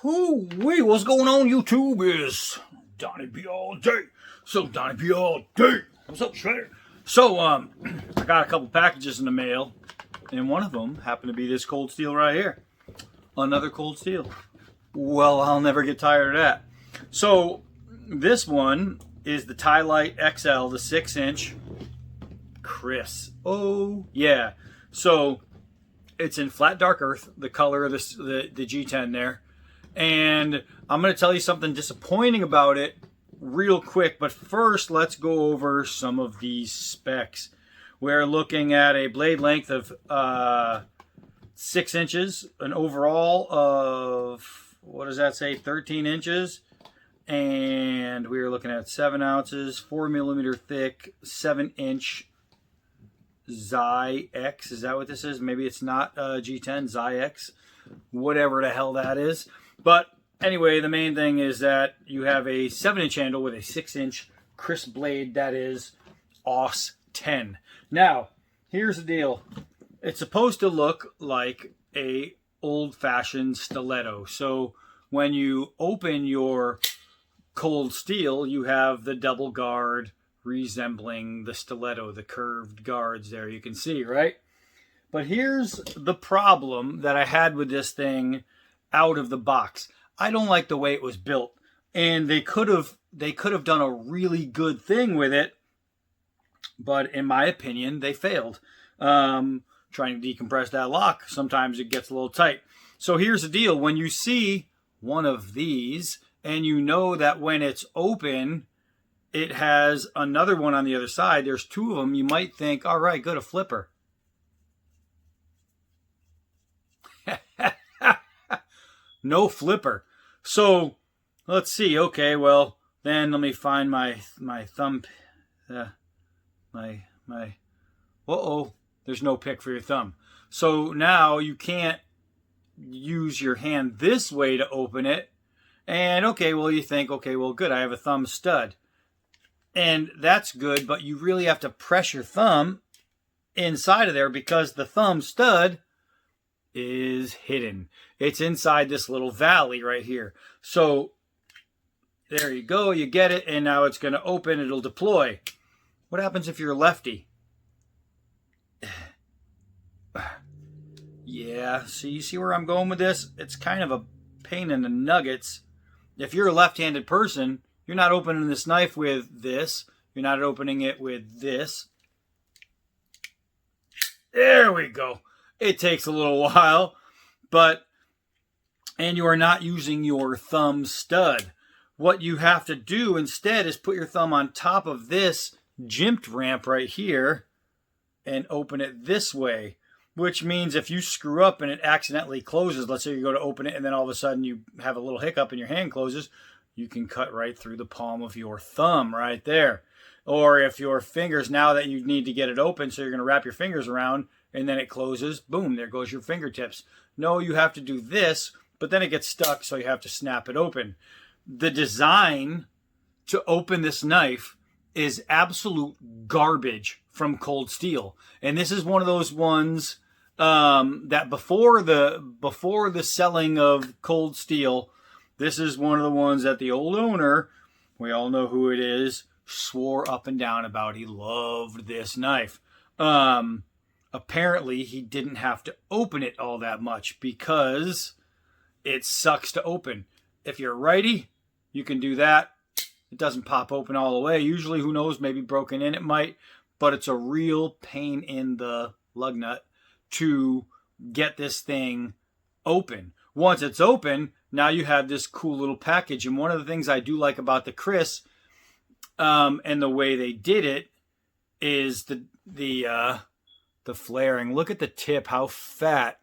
Wait, what's going on YouTube is Donnie B all day. So Donnie B all day. What's up, Shredder? So I got a couple packages in the mail, and one of them happened to be this cold steel right here. Another cold steel. Well, I'll never get tired of that. So this one is the Ti-Lite XL, the 6-inch Kris. Oh yeah. So it's in flat dark earth, the color of this, the G10 there. And I'm going to tell you something disappointing about it real quick. But first, let's go over some of these specs. We're looking at a blade length of 6 inches, an overall of, what does that say, 13 inches. And we are looking at 7 ounces, 4 millimeter thick, 7-inch Xi X. Is that what this is? Maybe it's not G10, Xi X. Whatever the hell that is. But anyway, the main thing is that you have a 7-inch handle with a 6-inch Kris blade that is OS 10. Now, here's the deal. It's supposed to look like a old-fashioned stiletto. So when you open your cold steel, you have the double guard resembling the stiletto, the curved guards there you can see, right? But here's the problem that I had with this thing out of the box. I don't like the way it was built, and they could have done a really good thing with it, but in my opinion, they failed. Trying to decompress that lock, sometimes it gets a little tight. So here's the deal: when you see one of these, and you know that when it's open, it has another one on the other side. There's two of them. You might think, all right, good, a flipper. No flipper. So let's see. Okay, well then let me find my thumb. There's no pick for your thumb. So now you can't use your hand this way to open it. And okay, well you think, okay, well good, I have a thumb stud. And that's good, but you really have to press your thumb inside of there because the thumb stud is hidden. It's inside this little valley right here. So there you go, you get it, and now it's going to open, it'll deploy. What happens if you're a lefty? Yeah, so you see where I'm going with this? It's kind of a pain in the nuggets. If you're a left-handed person, you're not opening this knife with this. You're not opening it with this. There we go. It takes a little while, and you are not using your thumb stud. What you have to do instead is put your thumb on top of this jimped ramp right here and open it this way, which means if you screw up and it accidentally closes, let's say you go to open it and then all of a sudden you have a little hiccup and your hand closes, you can cut right through the palm of your thumb right there. Or if your fingers, now that you need to get it open, so you're going to wrap your fingers around and then it closes, boom, there goes your fingertips. No, you have to do this, but then it gets stuck, so you have to snap it open. The design to open this knife is absolute garbage from cold steel. And this is one of those ones that before the selling of cold steel, this is one of the ones that the old owner, we all know who it is, swore up and down about. He loved this knife. Apparently, he didn't have to open it all that much because it sucks to open. If you're a righty, you can do that. It doesn't pop open all the way. Usually, who knows, maybe broken in it might, but it's a real pain in the lug nut to get this thing open. Once it's open, now you have this cool little package. And one of the things I do like about the Kris and the way they did it is the flaring. Look at the tip, how fat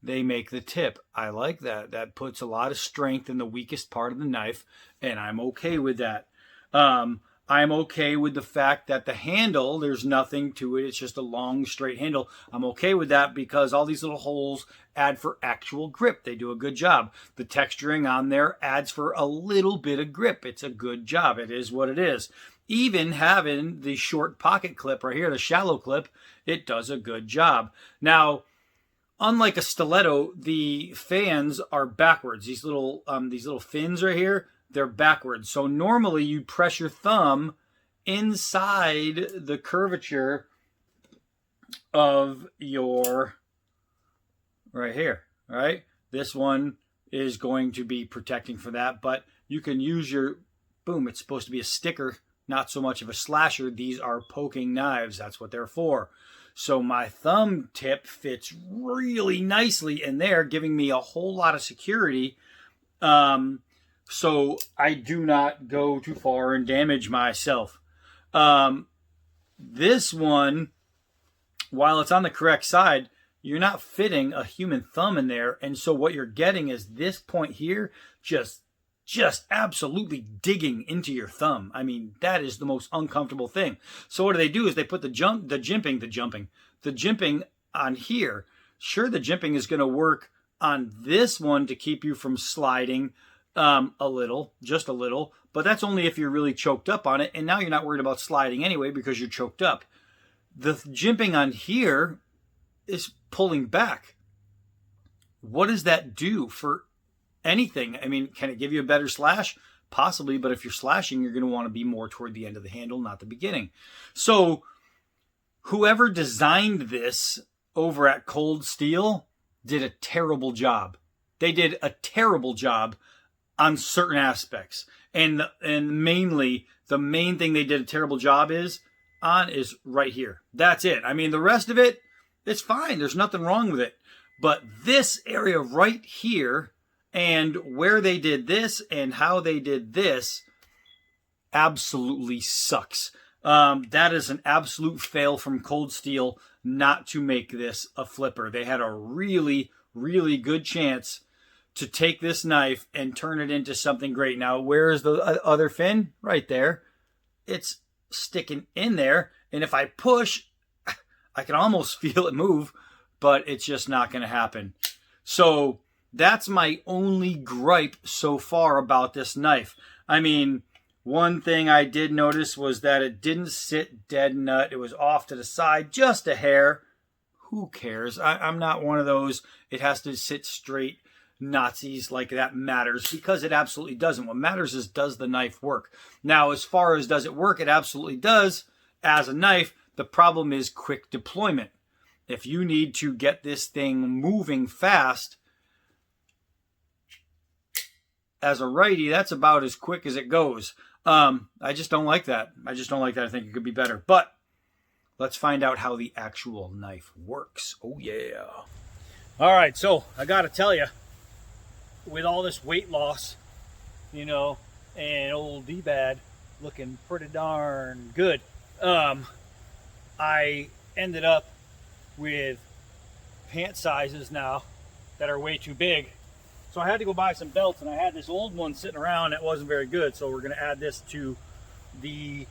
they make the tip. I like that. That puts a lot of strength in the weakest part of the knife, and I'm okay with that. I'm okay with the fact that the handle, there's nothing to it. It's just a long, straight handle. I'm okay with that because all these little holes add for actual grip. They do a good job. The texturing on there adds for a little bit of grip. It's a good job. It is what it is. Even having the short pocket clip right here, the shallow clip, it does a good job. Now, unlike a stiletto, the fans are backwards. These little fins right here, they're backwards. So normally you press your thumb inside the curvature of your right here, right? This one is going to be protecting for that, but you can use your, boom, it's supposed to be a sticker, not so much of a slasher. These are poking knives. That's what they're for. So my thumb tip fits really nicely in there, giving me a whole lot of security. So I do not go too far and damage myself. This one, while it's on the correct side, you're not fitting a human thumb in there. And so what you're getting is this point here just absolutely digging into your thumb. I mean, that is the most uncomfortable thing. So what do? Is they put the jimping on here. Sure, the jimping is going to work on this one to keep you from sliding just a little, but that's only if you're really choked up on it. And now you're not worried about sliding anyway because you're choked up. The jimping on here is pulling back. What does that do for anything? I mean, can it give you a better slash? Possibly, but if you're slashing, you're going to want to be more toward the end of the handle, not the beginning. So whoever designed this over at Cold Steel did a terrible job. They did a terrible job on certain aspects. And mainly, the main thing they did a terrible job is right here. That's it. I mean, the rest of it, it's fine. There's nothing wrong with it. But this area right here, and where they did this and how they did this, absolutely sucks. That is an absolute fail from Cold Steel not to make this a flipper. They had a really, really good chance to take this knife and turn it into something great. Now, where is the other fin? Right there. It's sticking in there. And if I push, I can almost feel it move, but it's just not going to happen. So that's my only gripe so far about this knife. I mean, one thing I did notice was that it didn't sit dead nut. It was off to the side, just a hair. Who cares? I'm not one of those, it has to sit straight Nazis like that matters, because it absolutely doesn't. What matters is, does the knife work? Now, as far as does it work, it absolutely does as a knife. The problem is quick deployment. If you need to get this thing moving fast, as a righty, that's about as quick as it goes. I just don't like that. I think it could be better. But let's find out how the actual knife works. Oh, yeah. All right, so I got to tell you, with all this weight loss, you know, and old D-Bad looking pretty darn good, I ended up with pant sizes now that are way too big. So I had to go buy some belts, and I had this old one sitting around that wasn't very good. So we're going to add this to the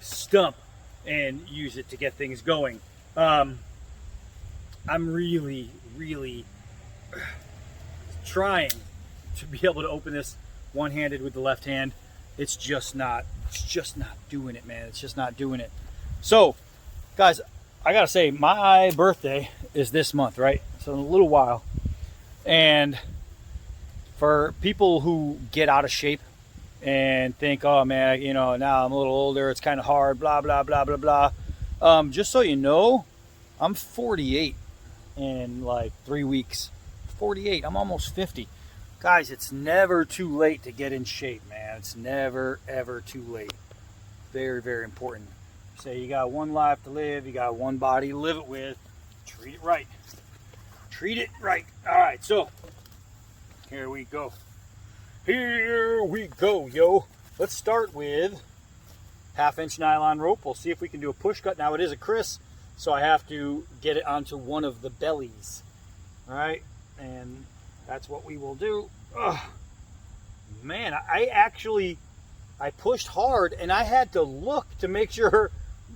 stump and use it to get things going. I'm really, really trying to be able to open this one-handed with the left hand. It's just not doing it, man. It's just not doing it. So, guys, I gotta say, my birthday is this month, right? So in a little while. And for people who get out of shape and think, oh man, you know, now I'm a little older, it's kind of hard, blah, blah, blah, blah, blah. Just so you know, I'm 48 in like 3 weeks. 48, I'm almost 50. Guys, it's never too late to get in shape, man. It's never, ever too late. Very, very important. Say you got one life to live, you got one body to live it with. Treat it right. Treat it right. All right, so here we go. Here we go, yo. Let's start with 1/2-inch nylon rope. We'll see if we can do a push cut. Now, it is a Kris, so I have to get it onto one of the bellies. All right, and that's what we will do. Ugh. Man, I pushed hard, and I had to look to make sure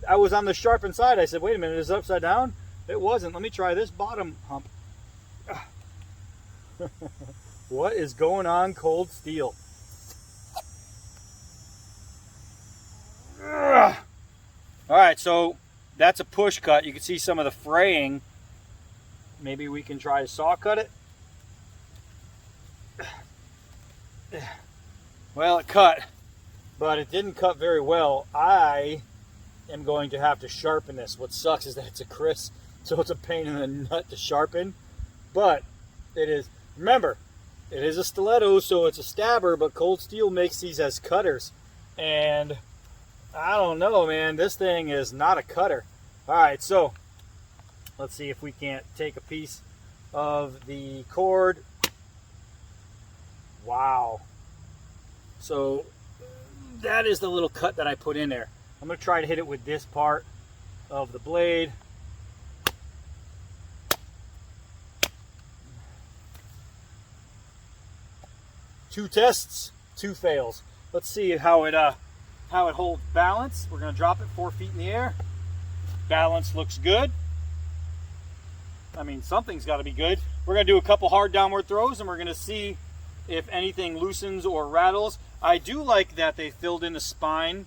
I was on the sharpened side. I said, wait a minute, is it upside down? It wasn't. Let me try this bottom hump. What is going on, Cold Steel? Ugh. All right, so that's a push cut. You can see some of the fraying maybe we can try to saw cut it. Well, it cut, but it didn't cut very well. I am going to have to sharpen this. What sucks is that it's a Kris, so it's a pain in the nut to sharpen, but it is, remember, it is a stiletto, so it's a stabber, but Cold Steel makes these as cutters, and I don't know, man, this thing is not a cutter. All right, so let's see if we can't take a piece of the cord. Wow. So that is the little cut that I put in there. I'm going to try to hit it with this part of the blade. Two tests, two fails. Let's see how it holds balance. We're going to drop it 4 feet in the air. Balance looks good. I mean, something's got to be good. We're going to do a couple hard downward throws, and we're going to see if anything loosens or rattles. I do like that they filled in the spine,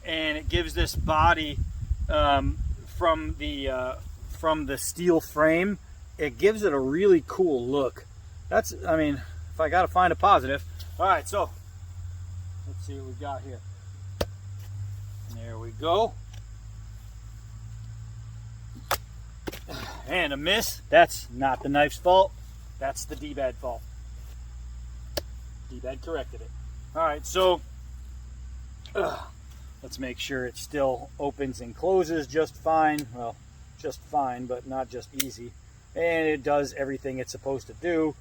and it gives this body from the steel frame. It gives it a really cool look. That's, I mean, if I got to find a positive. All right, so let's see what we got here. There we go. And a miss. That's not the knife's fault. That's the D-pad fault. D-pad corrected it. All right, so let's make sure it still opens and closes just fine. Well, just fine, but not just easy. And it does everything it's supposed to do.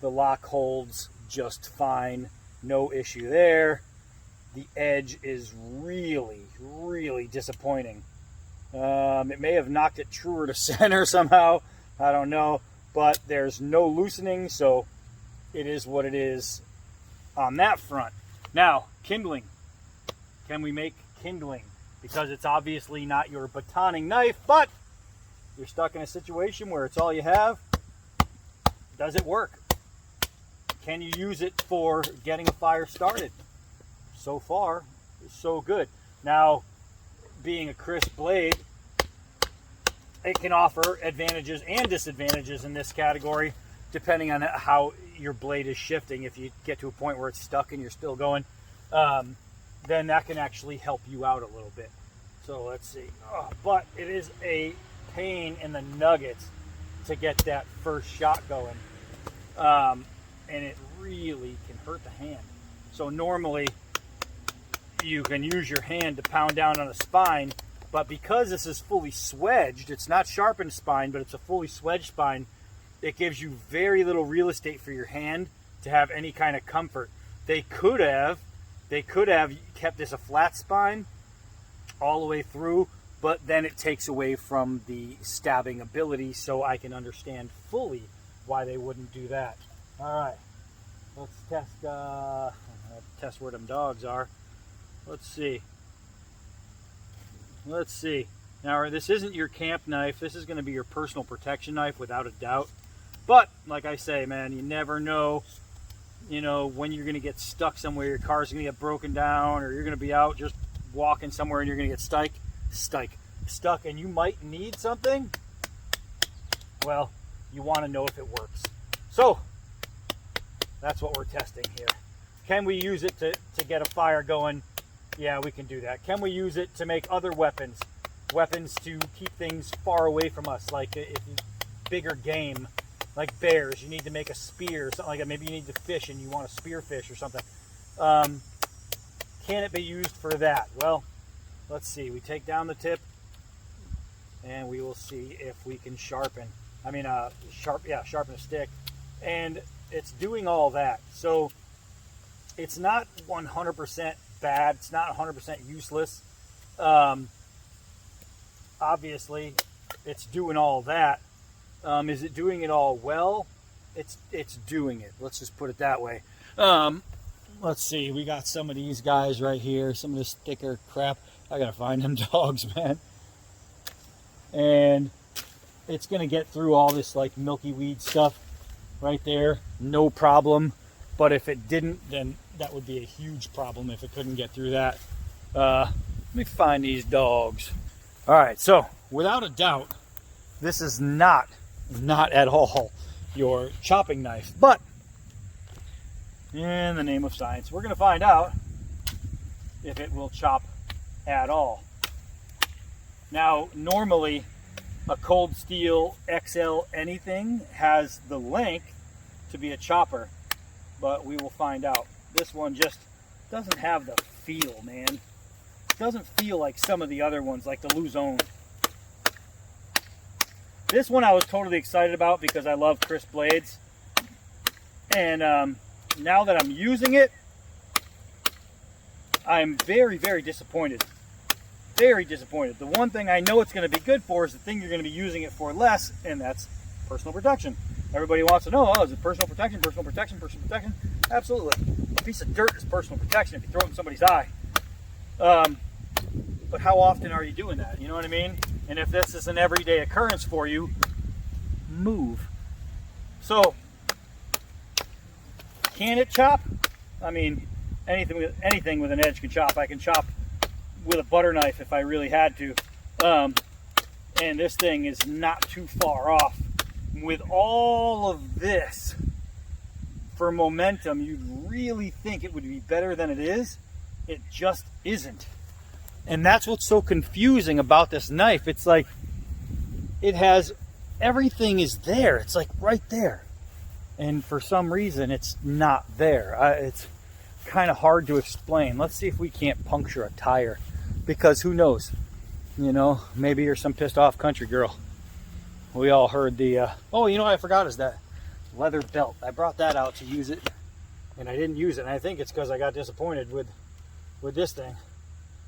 The lock holds just fine. No issue there. The edge is really, really disappointing. It may have knocked it truer to center somehow. I don't know. But there's no loosening, so it is what it is on that front. Now, kindling. Can we make kindling? Because it's obviously not your batoning knife, but you're stuck in a situation where it's all you have. Does it work? Can you use it for getting a fire started? So far, so good. Now, being a Kris blade, it can offer advantages and disadvantages in this category, depending on how your blade is shifting. If you get to a point where it's stuck and you're still going, then that can actually help you out a little bit. So let's see. Oh, but it is a pain in the nuggets to get that first shot going. And it really can hurt the hand. So normally you can use your hand to pound down on a spine, but because this is fully swedged, it's not sharpened spine, but it's a fully swedged spine, it gives you very little real estate for your hand to have any kind of comfort. They could have kept this a flat spine all the way through, but then it takes away from the stabbing ability, so I can understand fully why they wouldn't do that. All right, let's test where them dogs are. Let's see. Now, this isn't your camp knife. This is going to be your personal protection knife, without a doubt. But like I say, man, you never know, when you're going to get stuck somewhere. Your car's going to get broken down, or you're going to be out just walking somewhere and you're going to get stuck, and you might need something. Well, you want to know if it works. So that's what we're testing here. Can we use it to get a fire going? Yeah, we can do that. Can we use it to make other weapons? Weapons to keep things far away from us, like if you bigger game, like bears, you need to make a spear, something like that. Maybe you need to fish and you want to spear fish or something. Can it be used for that? Well, let's see. We take down the tip and we will see if we can sharpen a stick. And it's doing all that. So it's not 100% bad. It's not 100% useless. Obviously, it's doing all that. Is it doing it all well? It's doing it. Let's just put it that way. Let's see. We got some of these guys right here. Some of this thicker crap. I gotta find them dogs, man. And it's gonna get through all this like milky weed stuff right there, no problem. But if it didn't, then that would be a huge problem if it couldn't get through that. Let me find these dogs. All right, so without a doubt, this is not at all your chopping knife. But in the name of science, we're going to find out if it will chop at all. Now, normally a Cold Steel XL anything has the length to be a chopper, but we will find out. This one just doesn't have the feel, man. It doesn't feel like some of the other ones, like the Luzone. This one I was totally excited about because I love Kris blades. And now that I'm using it, I'm very, very disappointed. Very disappointed. The one thing I know it's going to be good for is the thing you're going to be using it for less, and that's personal protection. Everybody wants to know, oh, is it personal protection, personal protection, personal protection? Absolutely. A piece of dirt is personal protection if you throw it in somebody's eye. But how often are you doing that? You know what I mean? And if this is an everyday occurrence for you, move. So, can it chop? I mean, anything with an edge can chop. I can chop with a butter knife if I really had to. And this thing is not too far off. With all of this, for momentum, you'd really think it would be better than it is. It just isn't. And that's what's so confusing about this knife. It's like, it has, everything is there. It's like right there. And for some reason, it's not there. It's kind of hard to explain. Let's see if we can't puncture a tire. Because who knows? You know, maybe you're some pissed off country girl. We all heard the, oh, you know what I forgot is that leather belt. I brought that out to use it, and I didn't use it. And I think it's because I got disappointed with this thing.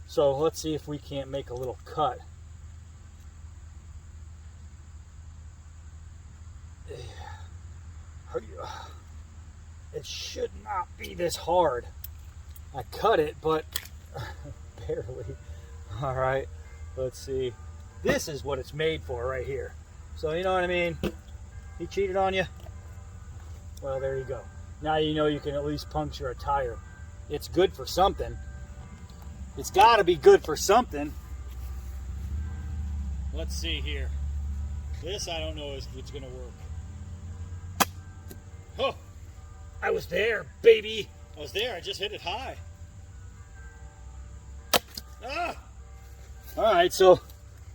So let's see if we can't make a little cut. It should not be this hard. I cut it, but barely. All right, let's see. This is what it's made for right here. So you know what I mean? He cheated on you? Well, there you go. Now you know you can at least puncture a tire. It's good for something. It's got to be good for something. Let's see here. This I don't know if it's going to work. Oh, I was there, baby. I was there. I just hit it high. Ah! All right, so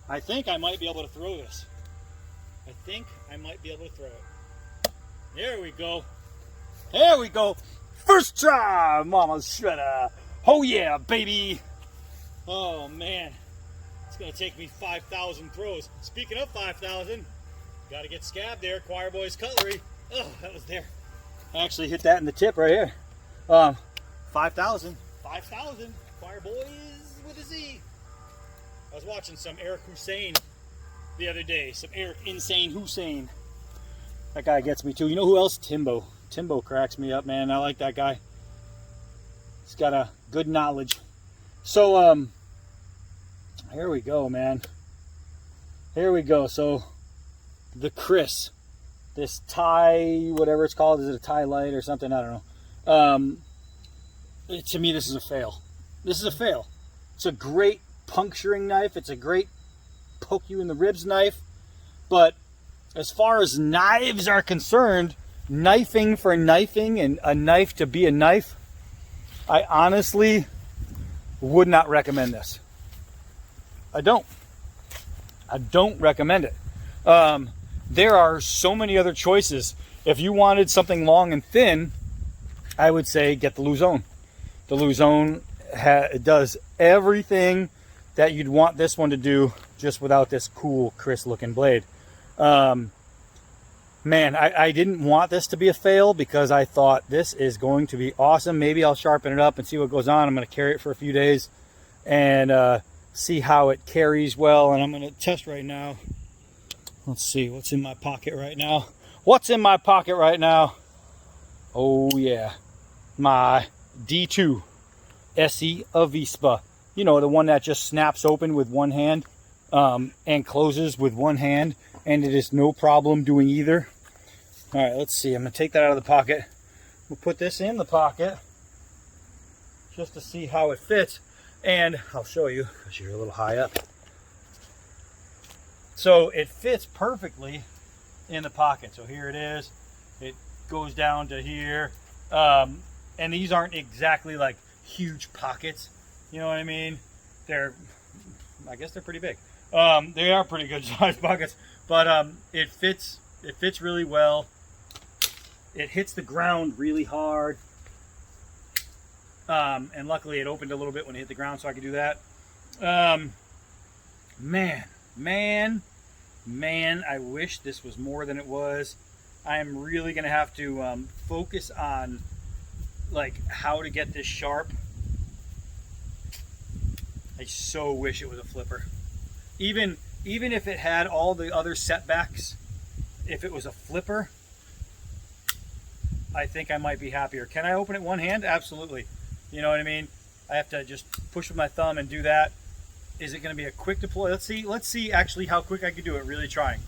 I think I might be able to throw this. I think I might be able to throw it. There we go. There we go. First try, Mama's shredder. Oh yeah, baby. Oh man, it's gonna take me 5,000 throws. Speaking of 5,000, gotta get scabbed there. Choir Boys Cutlery. Oh, that was there. I actually hit that in the tip right here. 5,000. 5,000. Choir Boys with a Z. I was watching some Eric Hussein the other day. Some Eric Insane Hussein. That guy gets me too. You know who else? Timbo. Timbo cracks me up, man. I like that guy. He's got a good knowledge. So, here we go, man. Here we go. So, the Kris. This whatever it's called. Is it a Ti-Lite or something? I don't know. To me, this is a fail. This is a fail. It's a great puncturing knife. It's a great poke you in the ribs knife. But as far as knives are concerned, knifing for knifing and a knife to be a knife, I honestly would not recommend this. I don't recommend it. There are so many other choices. If you wanted something long and thin, I would say get the Luzone. The Luzone does everything that you'd want this one to do, just without this cool Kris looking blade. Man, I didn't want this to be a fail because I thought this is going to be awesome. Maybe I'll sharpen it up and see what goes on. I'm going to carry it for a few days and see how it carries well. And I'm going to test right now. Let's see what's in my pocket right now. What's in my pocket right now? Oh yeah, my D2 SE Avispa. You know, the one that just snaps open with one hand and closes with one hand, and it is no problem doing either. All right, let's see. I'm going to take that out of the pocket. We'll put this in the pocket just to see how it fits, and I'll show you because you're a little high up. So it fits perfectly in the pocket. So here it is. It goes down to here. And these aren't exactly like huge pockets. You know what I mean? I guess they're pretty big. They are pretty good sized pockets, but it fits really well. It hits the ground really hard. And luckily it opened a little bit when it hit the ground, so I could do that. Man, I wish this was more than it was. I am really gonna have to focus on like how to get this sharp. I so wish it was a flipper. Even if it had all the other setbacks, if it was a flipper, I think I might be happier. Can I open it one hand? Absolutely. You know what I mean? I have to just push with my thumb and do that. Is it going to be a quick deploy? Let's see actually how quick I can do it, really trying.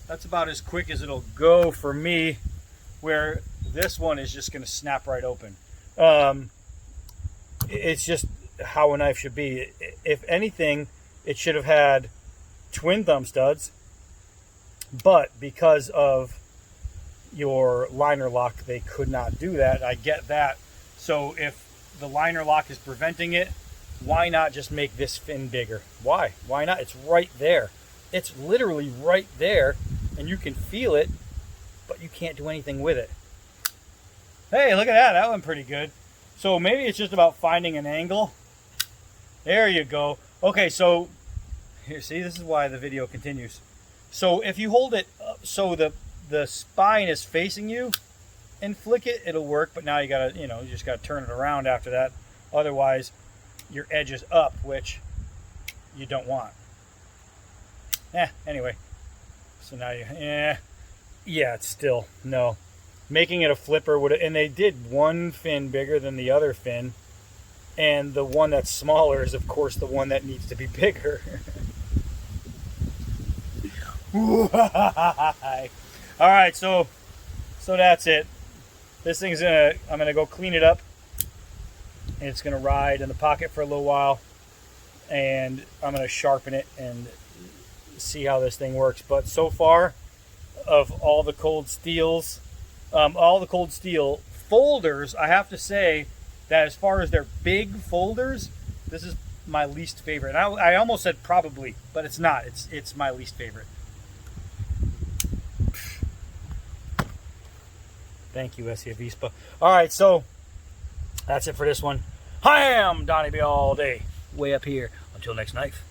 That's about as quick as it'll go for me, where this one is just going to snap right open. It's just how a knife should be. If anything, it should have had twin thumb studs, but because of your liner lock, they could not do that. I get that. So if the liner lock is preventing it, why not just make this fin bigger? Why not? It's right there. It's literally right there, and you can feel it, but you can't do anything with it. Hey, look at that. That went pretty good. So maybe it's just about finding an angle. There you go. Okay, so here, see, this is why the video continues. So if you hold it so the spine is facing you and flick it, it'll work. But now you gotta, you just gotta turn it around after that. Otherwise, your edge is up, which you don't want. Anyway. So now yeah, it's still, no. Making it a flipper would, and they did one fin bigger than the other fin. And the one that's smaller is, of course, the one that needs to be bigger. All right, so that's it. This thing's I'm gonna go clean it up, and it's gonna ride in the pocket for a little while, and I'm gonna sharpen it and see how this thing works. But so far, of all the cold steel folders, I have to say that as far as their big folders, this is my least favorite. And I almost said probably, but it's not. It's my least favorite. Thank you, SC Avispa. All right, so that's it for this one. I am Donnie B all day, way up here. Until next knife.